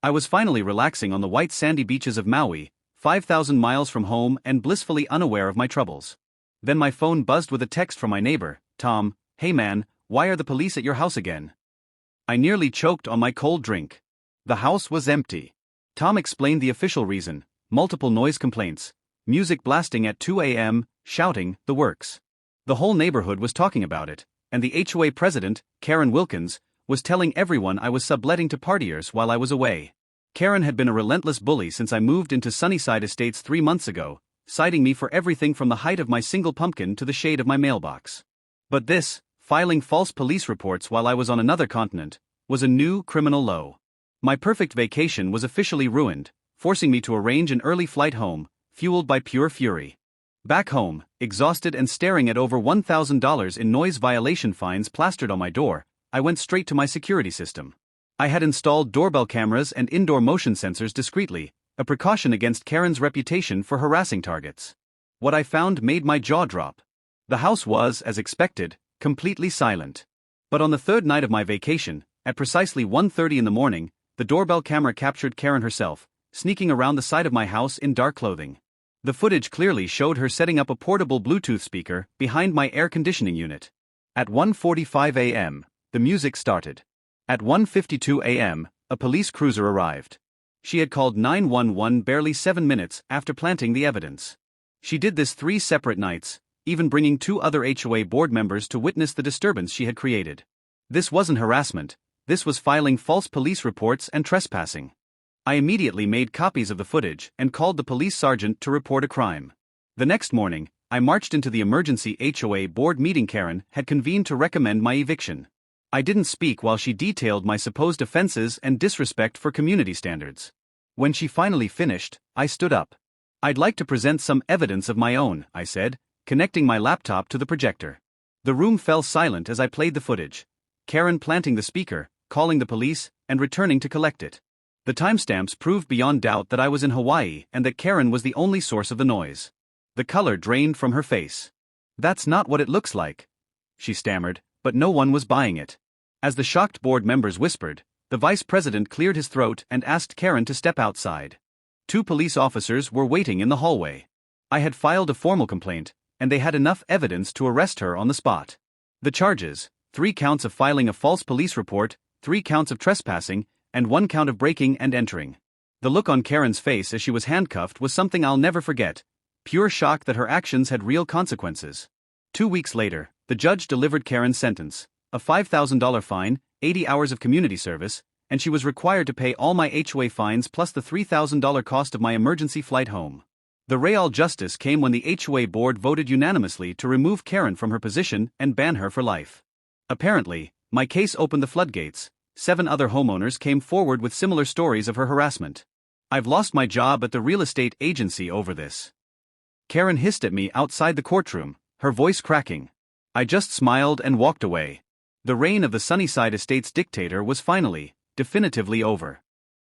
I was finally relaxing on the white sandy beaches of Maui, 5,000 miles from home and blissfully unaware of my troubles. Then my phone buzzed with a text from my neighbor, Tom. "Hey man, why are the police at your house again?" I nearly choked on my cold drink. The house was empty. Tom explained the official reason: multiple noise complaints, music blasting at 2 a.m., shouting, the works. The whole neighborhood was talking about it, and the HOA president, Karen Wilkins, was telling everyone I was subletting to partiers while I was away. Karen had been a relentless bully since I moved into Sunnyside Estates 3 months ago, citing me for everything from the height of my single pumpkin to the shade of my mailbox. But this, filing false police reports while I was on another continent, was a new criminal low. My perfect vacation was officially ruined, forcing me to arrange an early flight home, fueled by pure fury. Back home, exhausted and staring at over $1,000 in noise violation fines plastered on my door, I went straight to my security system. I had installed doorbell cameras and indoor motion sensors discreetly, a precaution against Karen's reputation for harassing targets. What I found made my jaw drop. The house was, as expected, completely silent. But on the third night of my vacation, at precisely 1:30 in the morning, the doorbell camera captured Karen herself, sneaking around the side of my house in dark clothing. The footage clearly showed her setting up a portable Bluetooth speaker behind my air conditioning unit. At 1:45 a.m., the music started. At 1:52 a.m., a police cruiser arrived. She had called 911 barely 7 minutes after planting the evidence. She did this 3 separate nights, even bringing 2 other HOA board members to witness the disturbance she had created. This wasn't harassment, this was filing false police reports and trespassing. I immediately made copies of the footage and called the police sergeant to report a crime. The next morning, I marched into the emergency HOA board meeting Karen had convened to recommend my eviction. I didn't speak while she detailed my supposed offenses and disrespect for community standards. When she finally finished, I stood up. "I'd like to present some evidence of my own," I said, connecting my laptop to the projector. The room fell silent as I played the footage. Karen planting the speaker, calling the police, and returning to collect it. The timestamps proved beyond doubt that I was in Hawaii and that Karen was the only source of the noise. The color drained from her face. "That's not what it looks like," she stammered, but no one was buying it. As the shocked board members whispered, the vice president cleared his throat and asked Karen to step outside. 2 police officers were waiting in the hallway. I had filed a formal complaint, and they had enough evidence to arrest her on the spot. The charges: 3 counts of filing a false police report, 3 counts of trespassing, and 1 count of breaking and entering. The look on Karen's face as she was handcuffed was something I'll never forget: pure shock that her actions had real consequences. 2 weeks later, the judge delivered Karen's sentence: a $5,000 fine, 80 hours of community service, and she was required to pay all my HOA fines plus the $3,000 cost of my emergency flight home. The real justice came when the HOA board voted unanimously to remove Karen from her position and ban her for life. Apparently, my case opened the floodgates. 7 other homeowners came forward with similar stories of her harassment. "I've lost my job at the real estate agency over this." Karen hissed at me outside the courtroom, her voice cracking. I just smiled and walked away. The reign of the Sunnyside Estates dictator was finally, definitively over.